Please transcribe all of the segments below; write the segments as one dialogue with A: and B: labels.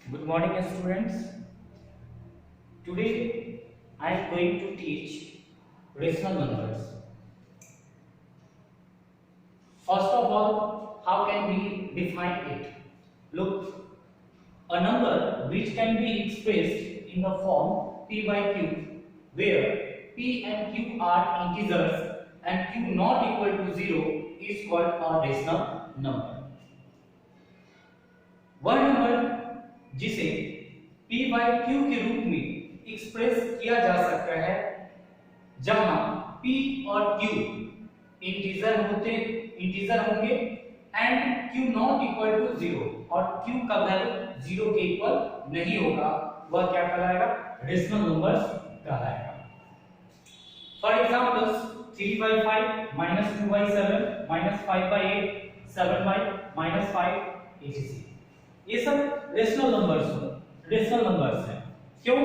A: Good morning, students. Today I am going to teach rational numbers. First of all, how can we define it? Look, a number which can be expressed in the form p by q, where p and q are integers and q not equal to 0 is called a rational number. वह number जिसे p by q के रूप में express किया जा सकता है जहां p और q इंटीजर होंगे and q not equal to 0 और q का वैल्यू 0 के इक्वल नहीं होगा, वह क्या कहलाएगा? रेशनल नंबर्स कहलाएगा. For example 3 by 5 -2 by 7 -5 by 8 7 by -5 etc. ये सब रेशनल नंबर्स हैं. क्यों?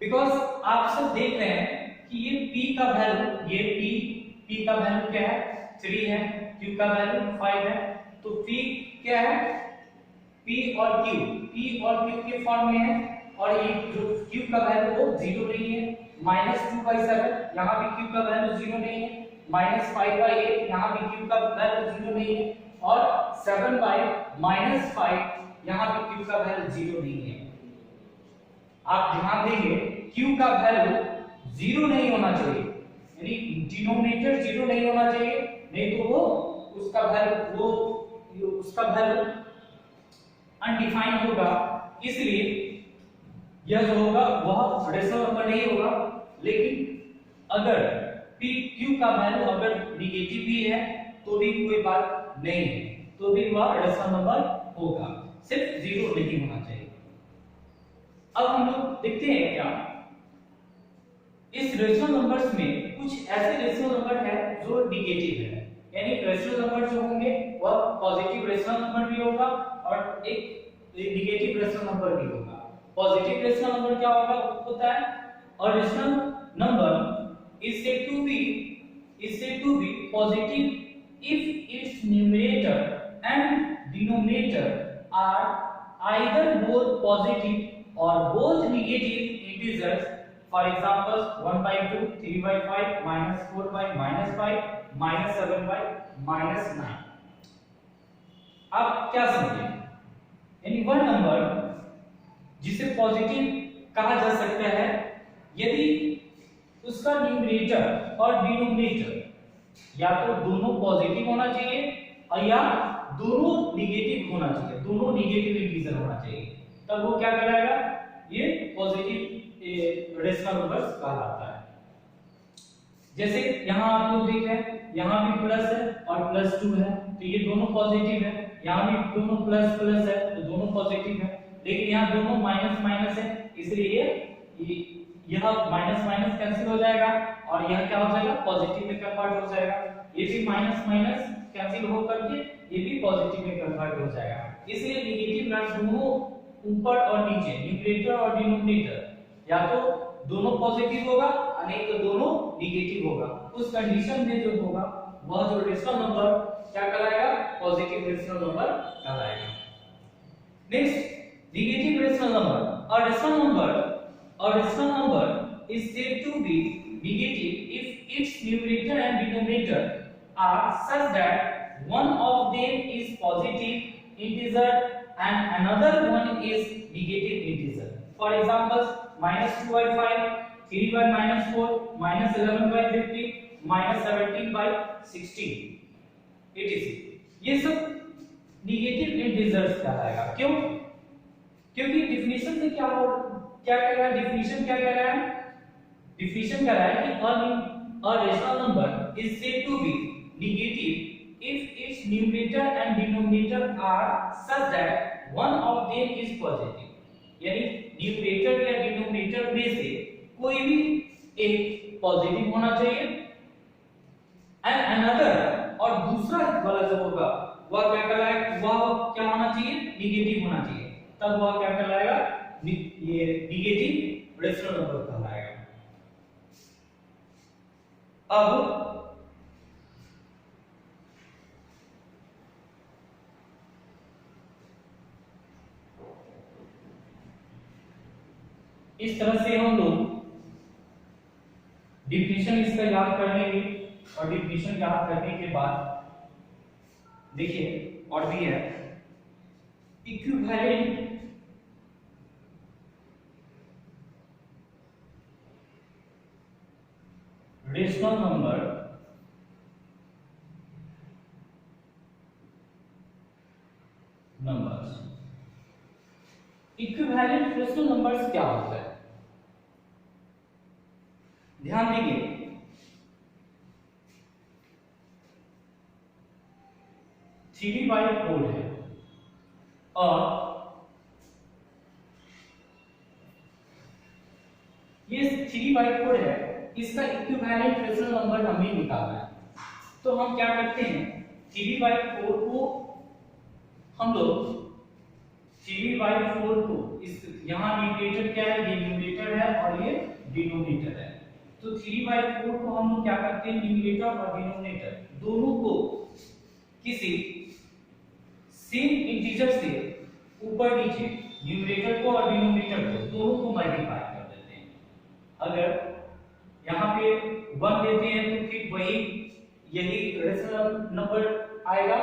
A: बिकॉज आप सब देख रहे हैं कि ये p का वैल्यू p का वैल्यू क्या है? 3 है, q का वैल्यू 5 है, तो p क्या है? p और q के फॉर्म में है और ये जो q का वैल्यू वो 0 नहीं है. -2 by 7 यहाँ भी q का वैल्यू 0 नहीं है, -5 by 8 यहाँ भी q का वैल्यू 0 नहीं है और 7 by -5 यहाँ पे q का वैल्यू 0 नहीं है. आप ध्यान देंगे q का वैल्यू 0 नहीं होना चाहिए, यानी डिनोमिनेटर 0 नहीं होना चाहिए, नहीं तो वो उसका वैल्यू अनडिफाइंड होगा. इसलिए यह जो होगा वह रेशनल नंबर नहीं होगा. लेकिन अगर p q का वैल्यू अगर नेगेटिव भी है तो भी कोई बात नहीं है, तो भी वह रेशनल नंबर होगा, सिर्फ 0 नहीं होना चाहिए. अब हम लोग देखते हैं क्या इस रेशनल नंबर्स में कुछ ऐसे रेशनल नंबर है जो नेगेटिव है, यानी रेशनल नंबर जो होंगे वह पॉजिटिव रेशनल नंबर भी होगा और एक नेगेटिव रेशनल नंबर भी होगा. पॉजिटिव रेशनल नंबर क्या होता है? और rational number is said to be positive if its numerator and denominator are either both positive or both negative integers. For example, 1 by 2, 3 by 5, -4 by -5, -7 by -9. आप क्या समझे? यानी वह नंबर जिसे पॉजिटिव कहा जा सकता है यदि उसका न्यूमरेटर और डिनोमिनेटर या तो दोनों पॉजिटिव होना चाहिए और या दोनों नेगेटिव होना चाहिए, दोनों नेगेटिव इंटीजर होना चाहिए, तब वो क्या कहलाएगा? ये पॉजिटिव रेशनल नंबर्स कहलाता है. जैसे यहाँ आप लोग देख रहे हैं, यहाँ भी प्लस है और +2 है, तो ये दोनों पॉजिटिव है. यहाँ भी दोनों प्लस है, तो दोनों पॉजिटिव है. लेकिन यहाँ दोनों माइनस है, इसलिए यह माइनस कैंसिल हो जाएगा और यह क्या हो जाएगा? पॉजिटिव में कन्वर्ट हो जाएगा. ये भी माइनस कैंसिल हो करके ये भी पॉजिटिव में कन्वर्ट हो जाएगा. इसलिए नेगेटिव ब्रांच दोनों ऊपर और नीचे, न्यूमरेटर और डिनोमिनेटर, या तो दोनों पॉजिटिव होगा और नहीं तो दोनों नेगेटिव होगा. उस कंडीशन में जो होगा वह जो रेशनल नंबर क्या कहलाएगा? पॉजिटिव रेशनल नंबर कहलाएगा. Next, negative rational number. A rational number is said to be negative if its numerator and denominator are such that one of them is positive integer and another one is negative integer. For example, -2 by 5, 3 by -4, -11 by 50, -17 by 16 etc. ये सब negative integers कहलाएगा. क्यों? क्योंकि definition से क्या कह रहा है? डिफिनेशन क्या कह रहा है? डिफिनेशन कह रहा है कि a rational number is said to be negative if its numerator and denominator are such that one of them is positive. यानी न्यूमरेटर या डिनोमिनेटर में से कोई भी एक पॉजिटिव होना चाहिए एंड अनदर, और दूसरा वाला जो होगा वह क्या कहलाएगा? वह क्या होना चाहिए? नेगेटिव होना चाहिए. तब वह क्या कहलाएगा? ये नेगेटिव रेशनल नंबर कहलाएगा. अब इस तरह से हम लोग डिफिनेशन इसका याद कर लेंगे और डिफिनेशन याद करने के बाद देखिए और भी है equivalent rational numbers. Equivalent rational numbers क्या होता है, ध्यान देंगे। 3/4 है और ये 3/4 है, इसका इक्विवेलेंट रेशनल नंबर हमें निकालना है। तो हम क्या करते हैं, 3/4 को हम लोग 3/4 को इस यहाँ न्यूमरेटर क्या है, ये न्यूमरेटर है और ये डिनोमिनेटर है। तो 3/4 को हम लोग क्या करते हैं, न्यूमरेटर और डिनोमिनेटर दोनों को किसी सेम इंटीजर से ऊपर नीचे न्यूमरेटर को और डिनोमिनेटर को दोनों को मल्टीप्लाई कर देते हैं। अगर यहाँ पे 1 देते हैं तो फिर वही यही रेशनल नंबर आएगा।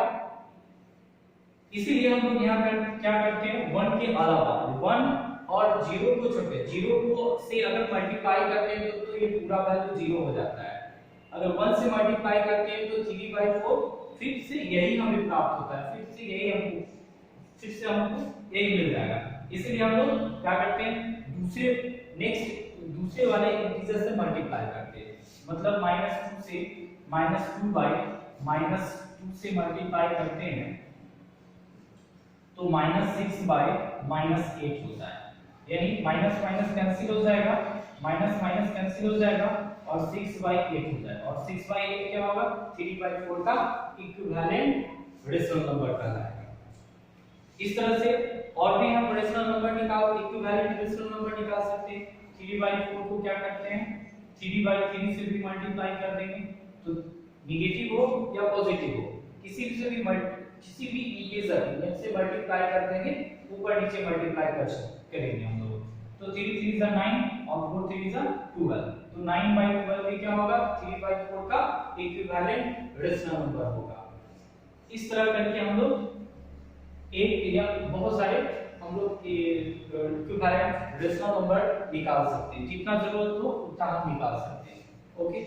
A: इसीलिए हम लोग यहाँ पर क्या करते हैं, 1 के अलावा 1 और 0 को छोड़ के 0 को से अगर मल्टीप्लाई करते हैं तो ये पूरा वैल्यू 0 हो जाता है। अगर 1 से मल्टीप्लाई करते हैं तो 3/4 फिर से यही हमें प्राप्त होता है, फिर से हमको यही मिल जाएगा। इसलिए हम लोग क्या करते हैं, दूसरे वाले इंटीजर से मल्टीप्लाई करते हैं। मतलब -2 से -2 से मल्टीप्लाई करते हैं तो -6/-8 होता है। यानी माइनस माइनस कैंसिल हो जाएगा, माइनस माइनस कैंसिल हो जाएगा और 6/8 हो जाएगा। और 6/8 क्या होगा, 3/4 का इक्विवेलेंट रेशनल नंबर कहलाएगा। इस तरह से और भी हम rational number equivalent rational number निकाल सकते हैं। 3/4 को क्या करते हैं, 3/3 से भी मल्टीप्लाई कर देंगे तो नेगेटिव हो या पॉजिटिव हो किसी भी इंटीजर से मल्टीप्लाई कर देंगे, ऊपर नीचे मल्टीप्लाई करेंगे हम लोग। तो 3 3 is 9 और 4 3 is 12। तो 9/12 भी क्या होगा, 3/4 का इक्विवेलेंट रेशनल नंबर होगा। इस तरह करके हम लोग एक या बहुत सारे हम लोग इक्विवेलेंट रेशनल नंबर निकाल सकते हैं। जितना जरूरत हो उतना हम निकाल सकते हैं। ओके।